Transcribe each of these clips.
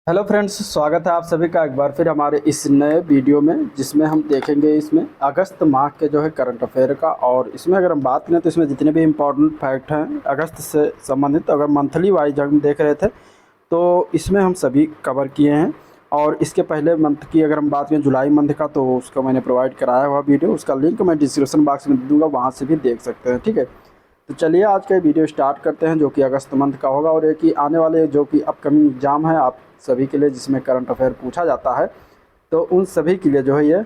Hello friends, स्वागत है आप सभी का एक बार फिर हमारे इस नए वीडियो में, जिसमें हम देखेंगे इसमें अगस्त माह के जो है करंट अफेयर का। और इसमें अगर हम बात करें तो इसमें जितने भी इम्पोर्टेंट फैक्ट हैं अगस्त से संबंधित, अगर मंथली वाइज हम देख रहे थे तो इसमें हम सभी कवर किए हैं। और इसके पहले मंथ की अगर हम बात करें जुलाई मंथ का, तो उसका मैंने प्रोवाइड कराया हुआ वीडियो, उसका लिंक मैं डिस्क्रिप्शन बॉक्स में दे दूँगा, वहाँ से भी देख सकते हैं। ठीक है, तो चलिए आज का वीडियो स्टार्ट करते हैं, जो कि अगस्त मंथ का होगा। और एक ही आने वाले जो कि अपकमिंग एग्ज़ाम है आप सभी के लिए, जिसमें करंट अफेयर पूछा जाता है, तो उन सभी के लिए जो है ये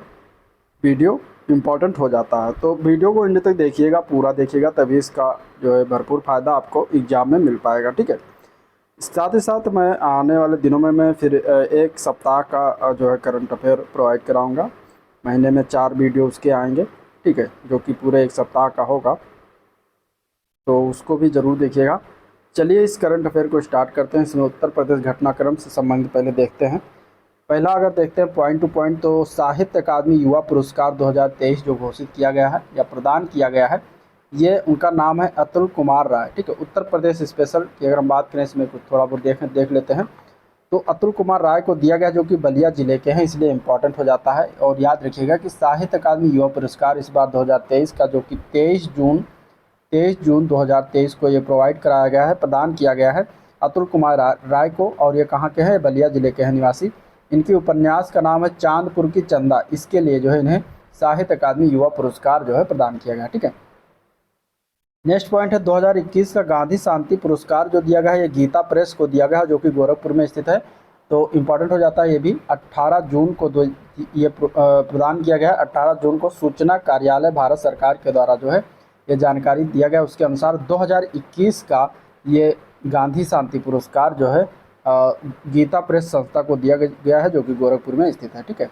वीडियो इम्पॉर्टेंट हो जाता है। तो वीडियो को एंड तक देखिएगा, पूरा देखिएगा, तभी इसका जो है भरपूर फ़ायदा आपको एग्ज़ाम में मिल पाएगा। ठीक है, साथ ही साथ मैं आने वाले दिनों में मैं फिर एक सप्ताह का जो है करंट अफेयर प्रोवाइड कराऊँगा। महीने में 4 वीडियो उसके आएँगे। ठीक है, जो कि पूरे एक सप्ताह का होगा, तो उसको भी ज़रूर देखिएगा। चलिए इस करंट अफेयर को स्टार्ट करते हैं। इसमें उत्तर प्रदेश घटनाक्रम से संबंधित पहले देखते हैं। पहला अगर देखते हैं पॉइंट टू पॉइंट, तो साहित्य अकादमी युवा पुरस्कार 2023 जो घोषित किया गया है या प्रदान किया गया है, ये उनका नाम है अतुल कुमार राय। ठीक है, उत्तर प्रदेश स्पेशल की अगर हम बात करें, इसमें कुछ थोड़ा बहुत देख लेते हैं। तो अतुल कुमार राय को दिया गया, जो कि बलिया ज़िले के हैं, इसलिए इम्पोर्टेंट हो जाता है। और याद रखिएगा कि साहित्य अकादमी युवा पुरस्कार इस बार 2023 का, जो कि 23 जून 2023 को ये प्रोवाइड कराया गया है, प्रदान किया गया है अतुल कुमार राय को। और ये कहाँ के हैं? बलिया ज़िले के हैं निवासी। इनकी उपन्यास का नाम है चांदपुर की चंदा। इसके लिए जो है इन्हें साहित्य अकादमी युवा पुरस्कार जो है प्रदान किया गया। ठीक है, नेक्स्ट पॉइंट है 2021 का गांधी शांति पुरस्कार जो दिया गया है, ये गीता प्रेस को दिया गया है, जो कि गोरखपुर में स्थित है। तो इम्पॉर्टेंट हो जाता है ये भी। 18 जून को ये प्रदान किया गया है। 18 जून को सूचना कार्यालय भारत सरकार के द्वारा जो है ये जानकारी दिया गया। उसके अनुसार 2021 का ये गांधी शांति पुरस्कार जो है गीता प्रेस संस्था को दिया गया है, जो कि गोरखपुर में स्थित है। ठीक है,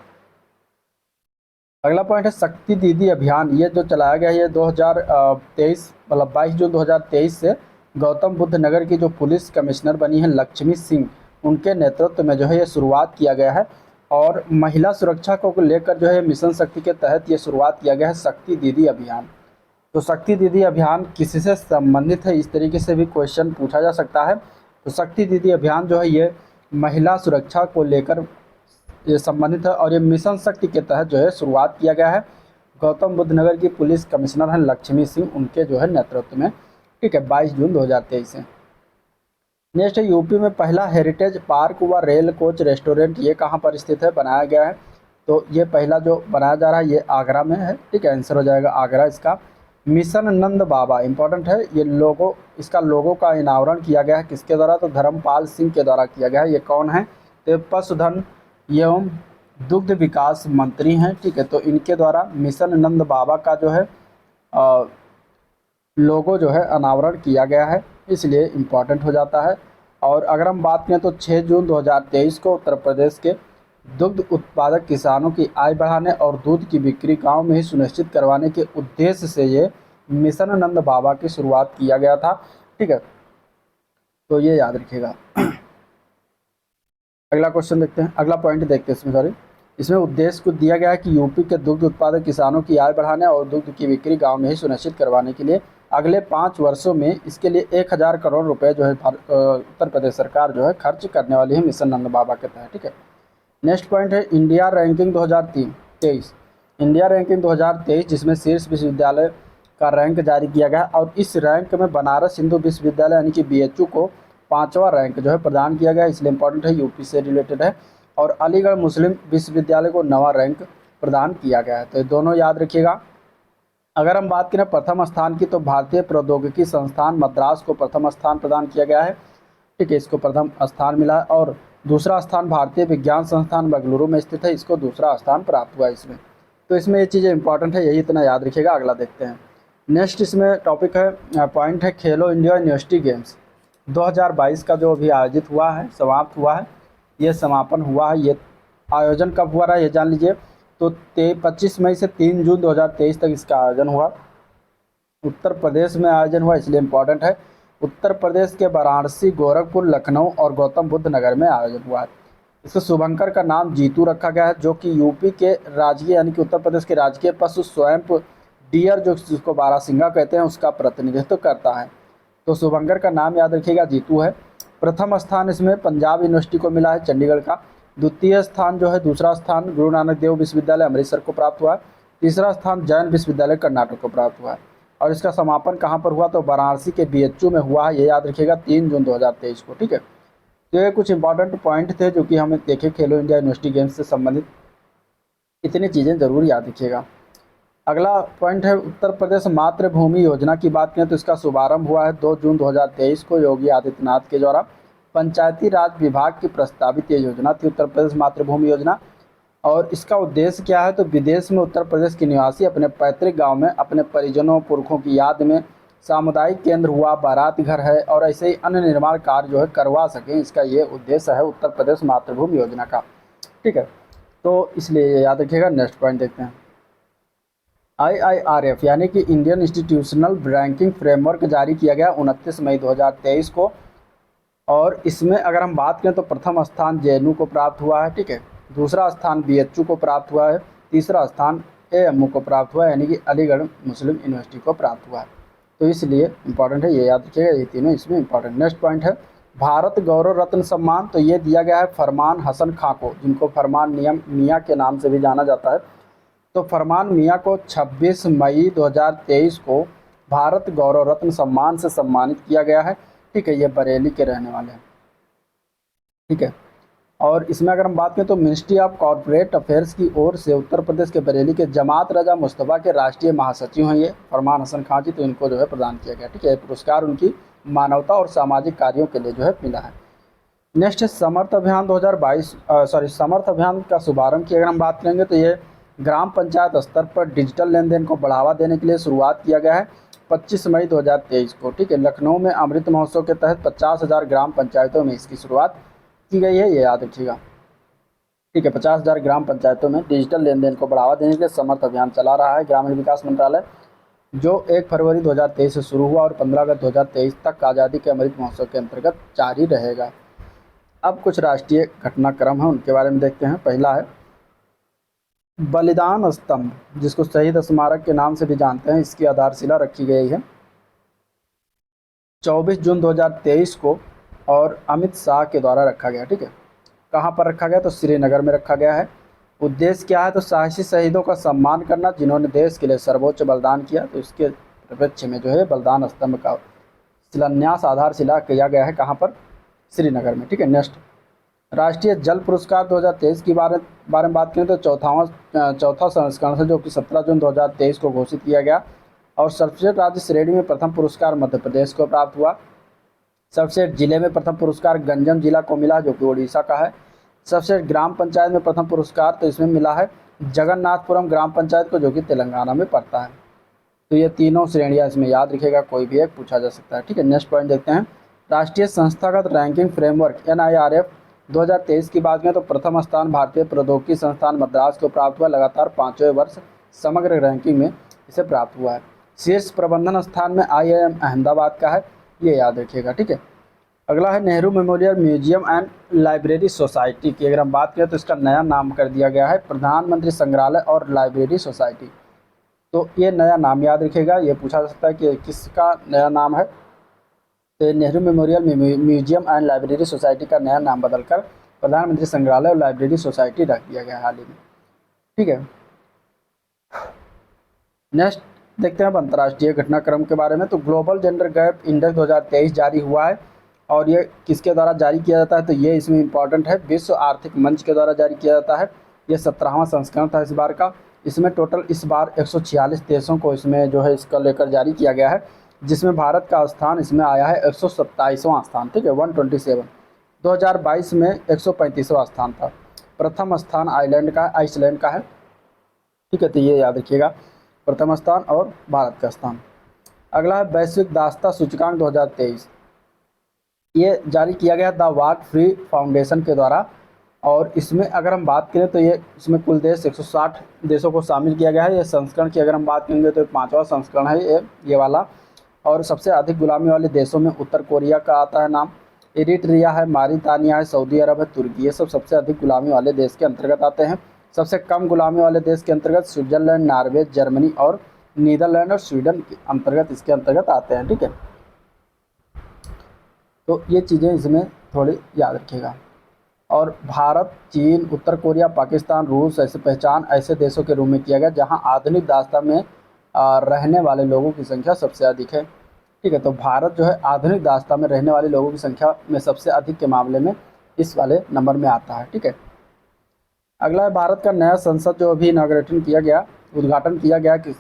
अगला पॉइंट है शक्ति दीदी अभियान। ये जो चलाया गया है, ये 2023 मतलब 22 जून 2023 से गौतम बुद्ध नगर की जो पुलिस कमिश्नर बनी है लक्ष्मी सिंह, उनके नेतृत्व में जो है ये शुरुआत किया गया है। और महिला सुरक्षा को लेकर जो है मिशन शक्ति के तहत ये शुरुआत किया गया है शक्ति दीदी अभियान। तो शक्ति दीदी अभियान किससे संबंधित है, इस तरीके से भी क्वेश्चन पूछा जा सकता है। तो शक्ति दीदी अभियान जो है ये महिला सुरक्षा को लेकर ये संबंधित है, और ये मिशन शक्ति के तहत जो है शुरुआत किया गया है। गौतम बुद्ध नगर की पुलिस कमिश्नर हैं लक्ष्मी सिंह, उनके जो है नेतृत्व में। ठीक है, 22 जून 2023 से। नेक्स्ट है यूपी में पहला हेरिटेज पार्क व रेल कोच रेस्टोरेंट, ये कहाँ पर स्थित है, बनाया गया है। तो ये पहला जो बनाया जा रहा है ये आगरा में है। ठीक है, आंसर हो जाएगा आगरा इसका। मिशन नंद बाबा इंपॉर्टेंट है। ये लोगो, इसका लोगो का इनावरण किया गया है किसके द्वारा? तो धर्मपाल सिंह के द्वारा किया गया है। ये कौन है? तो पशुधन एवं दुग्ध विकास मंत्री हैं। ठीक है, तो इनके द्वारा मिशन नंद बाबा का जो है लोगो जो है अनावरण किया गया है, इसलिए इम्पॉर्टेंट हो जाता है। और अगर हम बात करें तो 6 जून 2023 को उत्तर प्रदेश के दुग्ध उत्पादक किसानों की आय बढ़ाने और दूध की बिक्री गांव में ही सुनिश्चित करवाने के उद्देश्य से ये मिशन नंद बाबा की शुरुआत किया गया था। ठीक है, तो ये याद रखिएगा। अगला क्वेश्चन देखते हैं, अगला पॉइंट देखते हैं इसमें। सॉरी, इसमें उद्देश्य को दिया गया है कि यूपी के दुग्ध उत्पादक किसानों की आय बढ़ाने और दुग्ध की बिक्री गांव में ही सुनिश्चित करवाने के लिए अगले 5 वर्षों में इसके लिए 1000 करोड़ रुपए जो है उत्तर प्रदेश सरकार जो है खर्च करने वाली है मिशन नंद बाबा के तहत। ठीक है, नेक्स्ट पॉइंट है इंडिया रैंकिंग 2023। इंडिया रैंकिंग 2023 जिसमें शीर्ष विश्वविद्यालय का रैंक जारी किया गया, और इस रैंक में बनारस हिंदू विश्वविद्यालय यानी कि BHU को 5वां रैंक जो है प्रदान किया गया, इसलिए इंपॉर्टेंट है, यूपी से रिलेटेड है। और अलीगढ़ मुस्लिम विश्वविद्यालय को 9वां रैंक प्रदान किया गया है। तो ये दोनों याद रखिएगा। अगर हम बात करें प्रथम स्थान की, तो भारतीय प्रौद्योगिकी संस्थान मद्रास को प्रथम स्थान प्रदान किया गया है। ठीक है, इसको प्रथम स्थान मिला है। और दूसरा स्थान भारतीय विज्ञान संस्थान बेंगलुरु में स्थित है, इसको दूसरा स्थान प्राप्त हुआ इसमें। तो इसमें ये चीज़ें इंपॉर्टेंट है, यही इतना याद रखिएगा। अगला देखते हैं। नेक्स्ट इसमें टॉपिक है, पॉइंट है खेलो इंडिया यूनिवर्सिटी गेम्स 2022 का, जो अभी आयोजित हुआ है, समाप्त हुआ है, ये समापन हुआ है। ये आयोजन कब हुआ है ये जान लीजिए। तो 25 मई से 3 जून 2023 तक इसका आयोजन हुआ। उत्तर प्रदेश में आयोजन हुआ, इसलिए इम्पॉर्टेंट है। उत्तर प्रदेश के वाराणसी, गोरखपुर, लखनऊ और गौतम बुद्ध नगर में आयोजन हुआ है। इसके शुभंकर का नाम जीतू रखा गया है, जो कि यूपी के राजकीय यानी कि उत्तर प्रदेश के राजकीय पशु स्वयं डियर, जो जिसको बारहसिंगा कहते हैं, उसका प्रतिनिधित्व करता है। तो शुभंकर का नाम याद रखिएगा जीतू है। प्रथम स्थान इसमें पंजाब यूनिवर्सिटी को मिला है चंडीगढ़ का। द्वितीय स्थान जो है, दूसरा स्थान गुरु नानक देव विश्वविद्यालय अमृतसर को प्राप्त हुआ है। तीसरा स्थान जैन विश्वविद्यालय कर्नाटक को प्राप्त हुआ है। और इसका समापन कहाँ पर हुआ, तो वाराणसी के BHU में हुआ है, ये याद रखिएगा 3 जून 2023 को। ठीक है, तो ये कुछ इंपॉर्टेंट पॉइंट थे जो कि हमें देखे खेलो इंडिया यूनिवर्सिटी गेम्स से संबंधित। इतनी चीज़ें जरूर याद रखिएगा। अगला पॉइंट है उत्तर प्रदेश मातृभूमि योजना की बात करें तो इसका शुभारंभ हुआ है 2 जून 2023 को योगी आदित्यनाथ के द्वारा। पंचायती राज विभाग की प्रस्तावित ये योजना थी उत्तर प्रदेश मातृभूमि योजना। और इसका उद्देश्य क्या है, तो विदेश में उत्तर प्रदेश के निवासी अपने पैतृक गांव में अपने परिजनों पुरखों की याद में सामुदायिक केंद्र हुआ, बारात घर है और ऐसे ही अन्य निर्माण कार्य जो है करवा सकें, इसका ये उद्देश्य है उत्तर प्रदेश मातृभूमि योजना का। ठीक है, तो इसलिए ये याद रखिएगा। नेक्स्ट पॉइंट देखते हैं। IIRF यानी कि इंडियन इंस्टीट्यूशनल रैंकिंग फ्रेमवर्क जारी किया गया 29 मई 2023 को। और इसमें अगर हम बात करें तो प्रथम स्थान JNU को प्राप्त हुआ है। ठीक है, दूसरा स्थान BHU को प्राप्त हुआ है, तीसरा स्थान AMU को प्राप्त हुआ है यानी कि अलीगढ़ मुस्लिम यूनिवर्सिटी को प्राप्त हुआ है। तो इसलिए इंपॉर्टेंट है, ये याद रखिएगा, ये तीनों इसमें इंपॉर्टेंट। नेक्स्ट पॉइंट है भारत गौरव रत्न सम्मान। तो ये दिया गया है फरमान हसन खां को, जिनको फरमान मियाँ के नाम से भी जाना जाता है। तो फरमान मियाँ को 26 मई 2023 को भारत गौरव रत्न सम्मान से सम्मानित किया गया है। ठीक है, ये बरेली के रहने वाले हैं। ठीक है, और इसमें अगर हम बात करें तो मिनिस्ट्री ऑफ कॉर्पोरेट अफेयर्स की ओर से उत्तर प्रदेश के बरेली के जमात रजा मुस्तफ़ा के राष्ट्रीय महासचिव हैं ये फरमान हसन खां जी, तो इनको जो है प्रदान किया गया। ठीक है, पुरस्कार उनकी मानवता और सामाजिक कार्यों के लिए जो है मिला है। नेक्स्ट है समर्थ अभियान 2022 समर्थ अभियान का शुभारंभ की अगर हम बात करेंगे तो ये ग्राम पंचायत स्तर पर डिजिटल लेन देन को बढ़ावा देने के लिए शुरुआत किया गया है 25 मई 2023 को। ठीक है, लखनऊ में अमृत महोत्सव के तहत 50,000 ग्राम पंचायतों में इसकी शुरुआत की गई है, ये याद रखिएगा। ठीक है, 50,000 ग्राम पंचायतों में डिजिटल लेन देन को बढ़ावा देने के लिए समर्थ अभियान चला रहा है ग्रामीण विकास मंत्रालय, जो 1 फरवरी 2023 से शुरू हुआ और 15 अगस्त 2023 तक आज़ादी के अमृत महोत्सव के अंतर्गत जारी रहेगा। अब कुछ राष्ट्रीय घटनाक्रम हैं, उनके बारे में देखते हैं। पहला है बलिदान स्तंभ, जिसको शहीद स्मारक के नाम से भी जानते हैं, इसकी आधारशिला रखी गई है 24 जून 2023 को और अमित शाह के द्वारा रखा गया। ठीक है, कहाँ पर रखा गया, तो श्रीनगर में रखा गया है। उद्देश्य क्या है, तो साहसी शहीदों का सम्मान करना जिन्होंने देश के लिए सर्वोच्च बलिदान किया। तो इसके परिप्रेक्ष्य में जो है बलिदान स्तंभ का शिलान्यास आधारशिला किया गया है, कहाँ पर, श्रीनगर में। ठीक है, नेक्स्ट राष्ट्रीय जल पुरस्कार 2023 की बारे में बात करें तो चौथा संस्करण से, जो कि 17 जून 2023 को घोषित किया गया। और सर्वश्रेष्ठ राज्य श्रेणी में प्रथम पुरस्कार मध्य प्रदेश को प्राप्त हुआ। सर्वश्रेष्ठ जिले में प्रथम पुरस्कार गंजम जिला को मिला, जो कि उड़ीसा का है। सर्वश्रेष्ठ ग्राम पंचायत में प्रथम पुरस्कार तो इसमें मिला है जगन्नाथपुरम ग्राम पंचायत को, जो कि तेलंगाना में पड़ता है। तो ये तीनों श्रेणियाँ इसमें याद रखिएगा, कोई भी एक पूछा जा सकता है। ठीक है, नेक्स्ट पॉइंट देखते हैं। राष्ट्रीय संस्थागत रैंकिंग फ्रेमवर्क NIRF 2023 की बात करें तो प्रथम स्थान भारतीय प्रौद्योगिकी संस्थान मद्रास को प्राप्त हुआ, लगातार 5वें वर्ष समग्र रैंकिंग में इसे प्राप्त हुआ है। शीर्ष प्रबंधन स्थान में IIM अहमदाबाद का है, ये याद रखिएगा। ठीक है, अगला है Nehru memorial museum and library society की अगर हम बात करें तो इसका नया नाम कर दिया गया है प्रधानमंत्री संग्रहालय और लाइब्रेरी सोसाइटी। तो ये नया नाम याद रखिएगा, ये पूछा जा सकता है कि किसका नया नाम है। तो Nehru memorial museum and library society का नया नाम बदलकर प्रधानमंत्री संग्रहालय और लाइब्रेरी सोसाइटी रख दिया गया हाल ही में। ठीक है, नेक्स्ट देखते हैं अब अंतर्राष्ट्रीय घटनाक्रम के बारे में। तो ग्लोबल जेंडर गैप इंडेक्स 2023 जारी हुआ है और ये किसके द्वारा जारी किया जाता है, तो ये इसमें इंपॉर्टेंट है, विश्व आर्थिक मंच के द्वारा जारी किया जाता है। ये 17वां संस्करण था इस बार का। इसमें टोटल इस बार 146 देशों को इसमें जो है इसका लेकर जारी किया गया है, जिसमें भारत का स्थान इसमें आया है 127वां स्थान। ठीक है, 127। 2022 में 135वां स्थान था। प्रथम स्थान आइसलैंड का है। ठीक है, तो ये याद रखिएगा, प्रथम स्थान और भारत का स्थान। अगला है वैश्विक दासता सूचकांक 2023, ये जारी किया गया द वाक फ्री फाउंडेशन के द्वारा। और इसमें अगर हम बात करें तो ये इसमें कुल देश 160 देशों को शामिल किया गया है। ये संस्करण की अगर हम बात करेंगे तो 5वां संस्करण है ये वाला। और सबसे अधिक गुलामी वाले देशों में उत्तर कोरिया का आता है नाम, इरिट्रिया है, मारितानिया है, सऊदी अरब है, तुर्की, ये सब सबसे अधिक गुलामी वाले देश के अंतर्गत आते हैं। सबसे कम गुलामी वाले देश के अंतर्गत स्विट्जरलैंड, नॉर्वे, जर्मनी और नीदरलैंड और स्वीडन के अंतर्गत इसके अंतर्गत आते हैं। ठीक है, तो ये चीज़ें इसमें थोड़ी याद रखिएगा। और भारत, चीन, उत्तर कोरिया, पाकिस्तान, रूस ऐसे पहचान ऐसे देशों के रूप में किया गया जहां आधुनिक दास्तां में रहने वाले लोगों की संख्या सबसे अधिक है। ठीक है, तो भारत जो है आधुनिक दास्तां में रहने वाले लोगों की संख्या में सबसे अधिक के मामले में इस वाले नंबर में आता है। ठीक है, अगला है भारत का नया संसद जो अभी उद्घाटन किया गया कि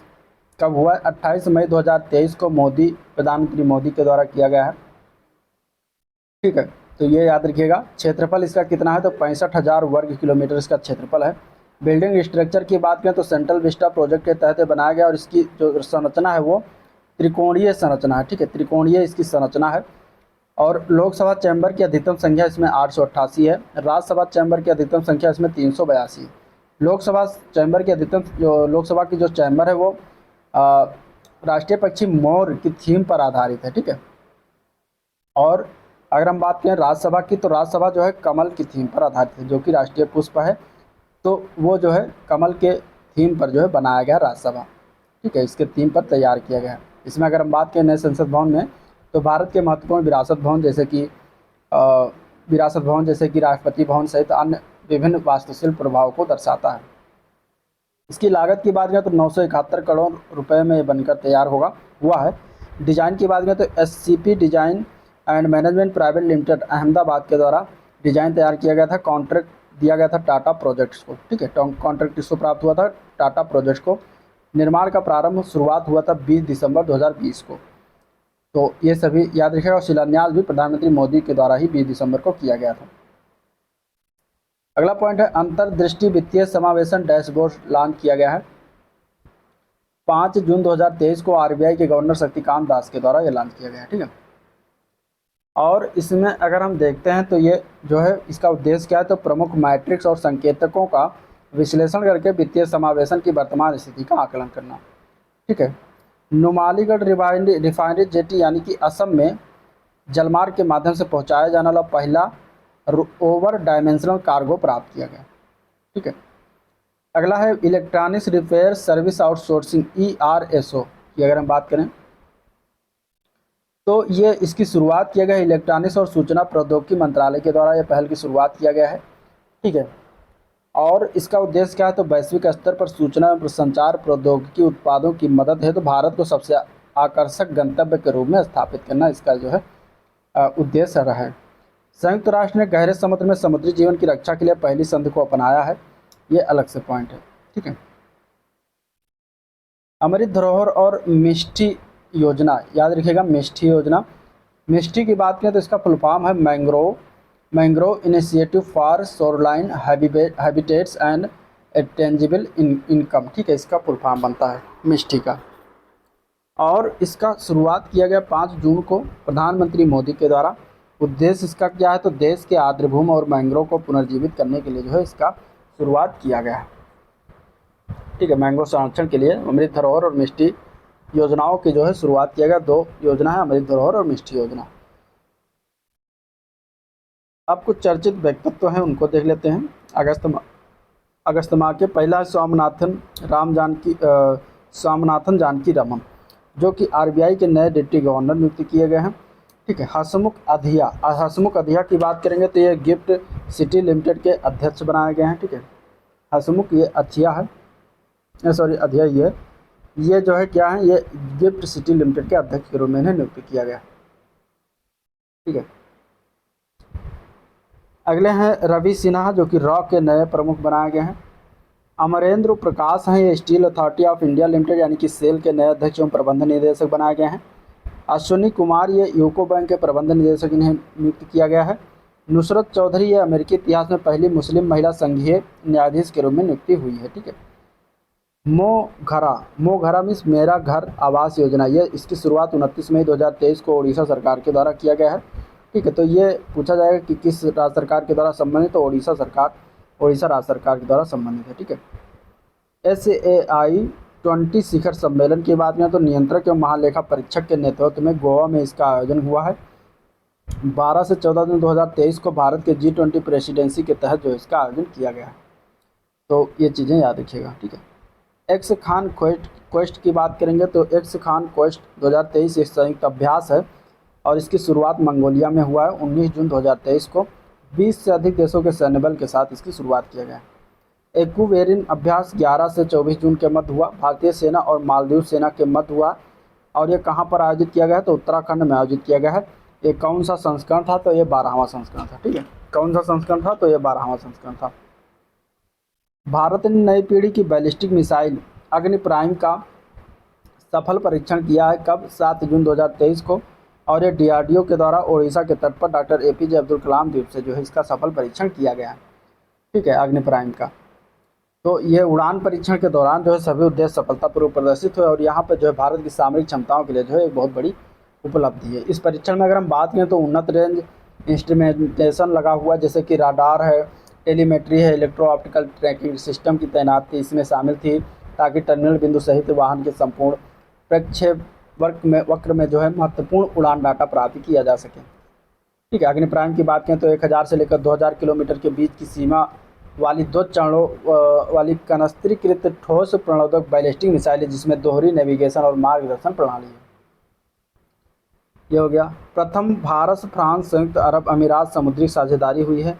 कब हुआ है? 28 मई 2023 को प्रधानमंत्री मोदी के द्वारा किया गया है। ठीक है, तो ये याद रखिएगा। क्षेत्रफल इसका कितना है? तो 65,000 वर्ग किलोमीटर इसका क्षेत्रफल है। बिल्डिंग स्ट्रक्चर की बात करें तो सेंट्रल विस्टा प्रोजेक्ट के तहत बनाया गया और इसकी जो संरचना है वो त्रिकोणीय संरचना है। ठीक है, त्रिकोणीय इसकी संरचना है। और लोकसभा चैम्बर की अधिकतम संख्या इसमें 888 है। राज्यसभा चैम्बर की अधिकतम संख्या इसमें 382 है। लोकसभा की जो चैम्बर है वो राष्ट्रीय पक्षी मोर की थीम पर आधारित है। ठीक है, और अगर हम बात करें राज्यसभा की, तो राज्यसभा जो है कमल की थीम पर आधारित है, जो कि राष्ट्रीय पुष्प है। तो वो जो है कमल के थीम पर जो है बनाया गया राज्यसभा। ठीक है, इसके थीम पर तैयार किया गया है। इसमें अगर हम बात करें नए संसद भवन में, तो भारत के महत्वपूर्ण विरासत भवन जैसे कि राष्ट्रपति भवन सहित अन्य विभिन्न वास्तुशिल्प प्रभाव को दर्शाता है। इसकी लागत की बात करें तो 971 करोड़ रुपए में बनकर तैयार हुआ है। डिज़ाइन की बात करें तो SCP design and management private limited Ahmedabad के द्वारा डिज़ाइन तैयार किया गया था। कॉन्ट्रैक्ट दिया गया था टाटा प्रोजेक्ट्स को। ठीक है, कॉन्ट्रैक्ट इसको प्राप्त हुआ था टाटा प्रोजेक्ट्स को। निर्माण का शुरुआत हुआ था 20 दिसंबर 2020 को। तो ये सभी याद रखिएगा। और शिलान्यास भी प्रधानमंत्री मोदी के द्वारा ही 20 दिसंबर को किया गया था। अगला पॉइंट है अंतर्दृष्टि वित्तीय समावेशन डैशबोर्ड लॉन्च किया गया है। 5 जून 2023 को RBI के गवर्नर शक्तिकांत दास के द्वारा ये लॉन्च किया गया है। ठीक है, और इसमें अगर हम देखते हैं तो ये जो है इसका उद्देश्य क्या है? तो प्रमुख मैट्रिक्स और संकेतकों का विश्लेषण करके वित्तीय समावेशन की वर्तमान स्थिति का आकलन करना। ठीक है, नुमालीगढ़ रिफाइनरी जेटी यानी कि असम में जलमार्ग के माध्यम से पहुंचाया जाने वाला पहला ओवर डायमेंशनल कार्गो प्राप्त किया गया। ठीक है, अगला है electronics repair service outsourcing ERSO की अगर हम बात करें तो ये इसकी शुरुआत किया गया है इलेक्ट्रॉनिक्स और सूचना प्रौद्योगिकी मंत्रालय के द्वारा ये पहल की शुरुआत किया गया है। ठीक है, और इसका उद्देश्य क्या है? तो वैश्विक स्तर पर सूचना और संचार प्रौद्योगिकी उत्पादों की मदद है तो भारत को सबसे आकर्षक गंतव्य के रूप में स्थापित करना इसका जो है उद्देश्य रहा है। संयुक्त राष्ट्र ने गहरे समुद्र में समुद्री जीवन की रक्षा के लिए पहली संधि को अपनाया है। ये अलग से पॉइंट है। ठीक है, अमृत धरोहर और मिष्टी योजना याद रखिएगा। मिष्टी की बात करें तो इसका फुल फॉर्म है mangrove initiative for shoreline habitats and tangible income. ठीक है, इसका फुल फॉर्म बनता है मिष्टी का। और इसका शुरुआत किया गया 5 जून को प्रधानमंत्री मोदी के द्वारा। उद्देश्य इसका क्या है? तो देश के आर्द्रभूमि और मैंग्रोव को पुनर्जीवित करने के लिए जो है इसका शुरुआत किया गया है। ठीक है, मैंग्रोव संरक्षण के लिए अमृत धरोहर और मिष्टी योजनाओं की जो है शुरुआत किया गया। 2 योजना है, अमृत धरोहर और मिष्टी योजना। अब कुछ चर्चित व्यक्तित्व हैं उनको देख लेते हैं। अगस्त माह के पहला स्वामीनाथन जानकी रमन जो कि RBI के नए डिप्टी गवर्नर नियुक्त किए गए हैं। ठीक है, हसमुख अधिया की बात करेंगे तो ये गिफ्ट सिटी लिमिटेड के अध्यक्ष बनाए गए हैं। ठीक है, हसमुख ये अधिया है, अधिया ये जो है क्या है? ये गिफ्ट सिटी लिमिटेड के अध्यक्ष के रूप में इन्हें नियुक्त किया गया। ठीक है, अगले हैं रवि सिन्हा जो कि रॉ के नए प्रमुख बनाए गए हैं। अमरेंद्र प्रकाश हैं, ये steel authority of India limited यानी कि सेल के नए अध्यक्ष एवं प्रबंध निदेशक बनाए गए हैं। अश्विनी कुमार ये यूको बैंक के प्रबंध निदेशक इन्हें नियुक्त किया गया है। नुसरत चौधरी ये अमेरिकी इतिहास में पहली मुस्लिम महिला संघीय न्यायाधीश के रूप में नियुक्ति हुई है। ठीक है, मोघरा मीन्स मेरा घर आवास योजना, ये इसकी शुरुआत 29 मई 2023 को उड़ीसा सरकार के द्वारा किया गया है। ठीक है, तो ये पूछा जाएगा कि किस राज्य सरकार के द्वारा संबंधित, तो उड़ीसा राज्य सरकार के द्वारा संबंधित है। ठीक है, SAI-20 शिखर सम्मेलन की बात करें तो नियंत्रक एवं महालेखा परीक्षक के नेतृत्व में गोवा में इसका आयोजन हुआ है। 12 से 14 जून 2023 को भारत के G20 प्रेसिडेंसी के तहत जो इसका आयोजन किया गया है। तो ये चीज़ें याद रखिएगा। ठीक है, एक्स खान क्वेस्ट की बात करेंगे तो एक्स खान क्वेस्ट 2023 एक संयुक्त अभ्यास है और इसकी शुरुआत मंगोलिया में हुआ है। 19 जून 2023 को 20 से अधिक देशों के सैन्य बल के साथ इसकी शुरुआत किया गया है। एक्वुवेरिन अभ्यास 11 से 24 जून के मध्य हुआ। भारतीय सेना और मालदीव सेना के मध्य हुआ और ये कहाँ पर आयोजित किया गया है? तो उत्तराखंड में आयोजित किया गया है। ये कौन सा संस्करण था? तो ये 12वां संस्करण था। ठीक है, कौन सा संस्करण था? तो ये 12वां संस्करण था। भारत ने नई पीढ़ी की बैलिस्टिक मिसाइल अग्नि प्राइम का सफल परीक्षण किया है। कब? 7 जून 2023 को। और ये DRDO के द्वारा ओडिशा के तट पर डॉक्टर APJ अब्दुल कलाम द्वीप से जो है इसका सफल परीक्षण किया गया है। ठीक है, अग्नि प्राइम का। तो ये उड़ान परीक्षण के दौरान जो है सभी उद्देश्य सफलतापूर्वक प्रदर्शित हुए और यहाँ पर जो है भारत की सामरिक क्षमताओं के लिए जो है एक बहुत बड़ी उपलब्धि है। इस परीक्षण में अगर हम बात करें तो उन्नत रेंज इंस्ट्रूमेंटेशन लगा हुआ, जैसे कि राडार है, टेलीमेट्री है, इलेक्ट्रो ऑप्टिकल ट्रैकिंग सिस्टम की तैनाती इसमें शामिल थी, ताकि टर्मिनल बिंदु सहित वाहन के संपूर्ण प्रक्षेपवक्र वक्र में जो है महत्वपूर्ण उड़ान डाटा प्राप्त किया जा सके। ठीक है, अग्नि प्राइम की बात करें तो 1000 से लेकर 2000 किलोमीटर के बीच की सीमा वाली 2 चरणों वाली कनस्त्रीकृत ठोस प्रणोदक बैलिस्टिक मिसाइल है, जिसमें दोहरी नेविगेशन और मार्गदर्शन प्रणाली है। ये हो गया। प्रथम भारत फ्रांस संयुक्त अरब अमीरात समुद्री साझेदारी हुई है।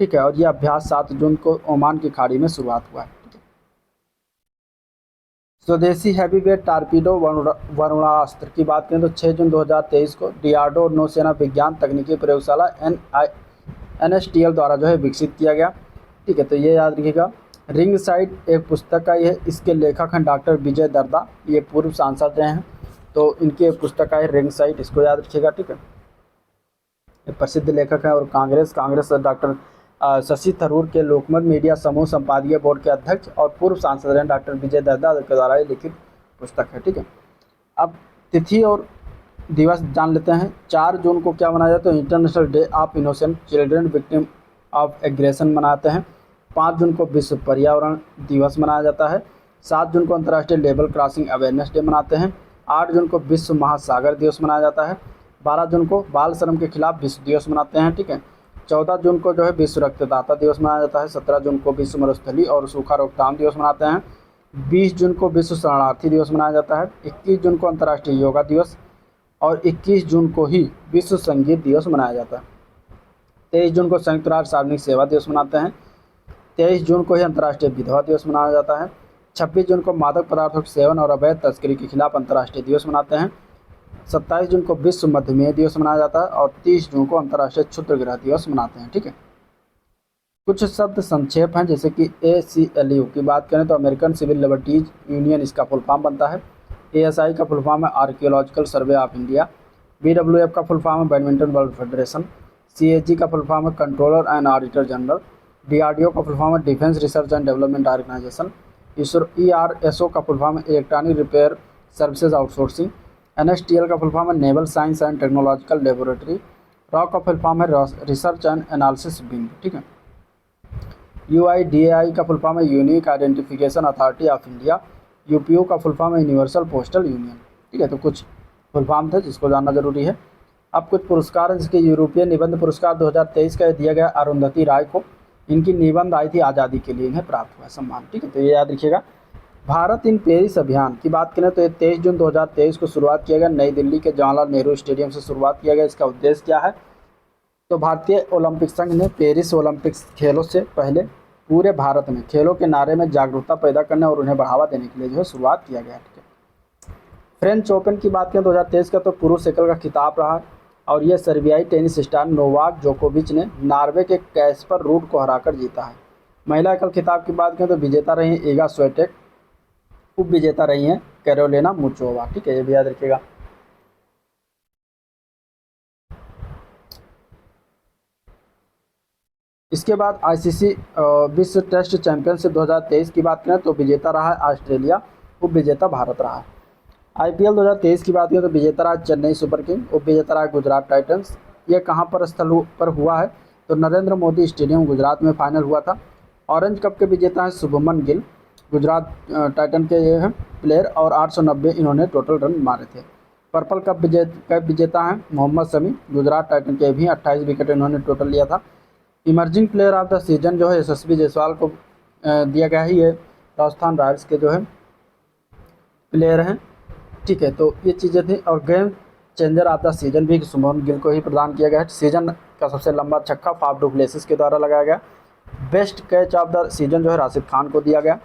ठीक है, और यह अभ्यास 7 जून को ओमान की खाड़ी में शुरुआत हुआ है। ठीक है। स्वदेशी हैवीवेट टारपीडो वरुणास्त्र की बात करें तो 6 जून 2023 को DRDO नौसेना विज्ञान तकनीकी प्रयोगशाला NSTL द्वारा जो है विकसित किया गया। ठीक है, तो ये याद रखिएगा। रिंग साइड एक पुस्तक का है, इसके लेखक हैं डॉक्टर विजय दर्दा, ये पूर्व सांसद रहे हैं, तो इनकी एक पुस्तक का है रिंग साइड, इसको याद रखिएगा। ठीक है, ये प्रसिद्ध लेखक हैं और कांग्रेस डॉक्टर शशि थरूर के लोकमत मीडिया समूह संपादकीय बोर्ड के अध्यक्ष और पूर्व सांसद रहे डॉक्टर विजय दर्दा के द्वारा ये लिखित पुस्तक है। ठीक है, अब तिथि और दिवस जान लेते हैं। 4 जून को क्या मनाया जाता है? तो international day of innocent children victim of aggression मनाते हैं। 5 जून को विश्व पर्यावरण दिवस मनाया जाता है। 7 जून को अंतर्राष्ट्रीय लेवल क्रॉसिंग अवेयरनेस डे मनाते हैं। 8 जून को विश्व महासागर दिवस मनाया जाता है। 12 जून को बाल श्रम के खिलाफ विश्व दिवस मनाते हैं। ठीक है, 14 जून को जो है विश्व रक्तदाता दिवस मनाया जाता है। 17 जून को विश्व मरुस्थलीय और सूखा रोकथाम दिवस मनाते हैं। 20 जून को विश्व शरणार्थी दिवस मनाया जाता है। 21 जून को अंतर्राष्ट्रीय योगा दिवस और 21 जून को ही विश्व संगीत दिवस मनाया जाता है। 23 जून को संयुक्त राष्ट्र सार्वजनिक सेवा दिवस मनाते हैं। 23 जून को ही अंतर्राष्ट्रीय विधवा दिवस मनाया जाता है। 26 जून को मादक पदार्थों के सेवन और अवैध तस्करी के खिलाफ अंतर्राष्ट्रीय दिवस मनाते हैं। 27 जून को विश्व मधुमेह दिवस मनाया जाता है और 30 जून को अंतर्राष्ट्रीय क्षुद्रग्रह दिवस मनाते हैं। ठीक है, कुछ शब्द संक्षेप हैं, जैसे कि ACLU की बात करें तो अमेरिकन सिविल लिबर्टीज यूनियन इसका फुल फॉर्म बनता है। ASI का फुल फॉर्म है archaeological survey of India. BWF का फुल फॉर्म है बैडमिंटन वर्ल्ड फेडरेशन। CAG का फुल फॉर्म है controller and auditor general. DRDO का फुल फॉर्म है defence research and development organisation. ERSO का फुल फॉर्म है electronic repair services outsourcing. NSTL का full form है naval science and technological laboratory. रॉ का फुल फॉर्म है रिसर्च एंड एनालिसिस विंग। ठीक है, UIDAI का फुल फॉर्म है unique identification authority of India. UPO का फुल फॉर्म है यूनिवर्सल पोस्टल यूनियन। ठीक है, तो कुछ फुल फॉर्म थे जिसको जानना जरूरी है। अब कुछ पुरस्कार हैं, जिसके यूरोपीय निबंध पुरस्कार 2023 का दिया गया अरुंधति राय को। इनकी निबंध आई थी आज़ादी के लिए, इन्हें प्राप्त हुआ सम्मान। ठीक है, तो ये याद रखिएगा। भारत इन पेरिस अभियान की बात करें तो ये 23 जून 2023 को शुरुआत किया गया। नई दिल्ली के जवाहरलाल नेहरू स्टेडियम से शुरुआत किया गया। इसका उद्देश्य क्या है? तो भारतीय ओलंपिक संघ ने पेरिस ओलंपिक्स खेलों से पहले पूरे भारत में खेलों के नारे में जागरूकता पैदा करने और उन्हें बढ़ावा देने के लिए जो है शुरुआत किया गया। ठीक है, फ्रेंच ओपन की बात करें 2023 का तो पुरुष एकल का खिताब रहा और यह सर्बियाई टेनिस स्टार नोवाक जोकोविच ने नॉर्वे के कैस्पर रूड को हराकर जीता है। महिला एकल खिताब की बात करें तो विजेता रही हैं ईगा स्विएटेक, उप विजेता रही हैं कैरोलिना मुचोवा। ठीक है, ये भी याद रखिएगा। इसके बाद ICC विश्व टेस्ट चैंपियनशिप 2023 की बात करें तो विजेता रहा है ऑस्ट्रेलिया, उप विजेता भारत रहा है। IPL 2023 की बात करें तो विजेता रहा चेन्नई सुपर किंग, उप विजेता रहा गुजरात टाइटंस। ये कहाँ पर स्थल पर हुआ है? तो नरेंद्र मोदी स्टेडियम गुजरात में फाइनल हुआ था। ऑरेंज कप के विजेता हैं शुभमन गिल, गुजरात टाइटन के ये हैं प्लेयर और 890 इन्होंने टोटल रन मारे थे। पर्पल कप विजेता हैं मोहम्मद शमी, गुजरात टाइटन के भी 28 विकेट इन्होंने टोटल लिया था। Emerging player of the season जो है यशस्वी जायसवाल को दिया गया है। ये राजस्थान रॉयल्स के जो है प्लेयर हैं। ठीक है, तो ये चीज़ें थी। और game changer of the season भी शुभमन गिल को ही प्रदान किया गया है। सीजन का सबसे लंबा छक्का फाफ डू प्लेसिस के द्वारा लगाया गया। Best catch of the season जो है राशिद खान को दिया गया।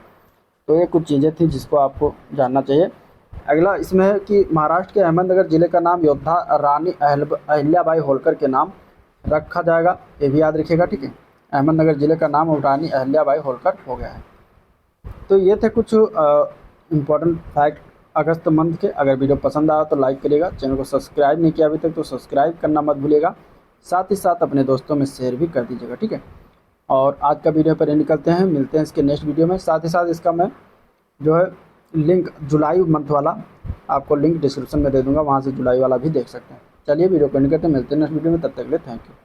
तो ये कुछ चीज़ें थी जिसको आपको जानना चाहिए। अगला इसमें है कि महाराष्ट्र के अहमदनगर जिले का नाम योद्धा रानी अहिल्याबाई होलकर के नाम रखा जाएगा, ये भी याद रखिएगा, ठीक है। अहमदनगर जिले का नाम रानी अहिल्याबाई होलकर हो गया है। तो ये थे कुछ इम्पोर्टेंट फैक्ट अगस्त मंथ के। अगर वीडियो पसंद आया तो लाइक करिएगा, चैनल को सब्सक्राइब नहीं किया अभी तक तो सब्सक्राइब करना मत भूलिएगा, साथ ही साथ अपने दोस्तों में शेयर भी कर दीजिएगा, ठीक है। और आज का वीडियो पर निकलते हैं, मिलते हैं इसके नेक्स्ट वीडियो में। साथ ही साथ इसका मैं जो है लिंक जुलाई मंथ वाला आपको लिंक डिस्क्रिप्शन में दे दूंगा, वहाँ से जुलाई वाला भी देख सकते हैं। चलिए वीडियो को निकलते हैं, मिलते हैं नेक्स्ट वीडियो में, तब तक के लिए थैंक यू।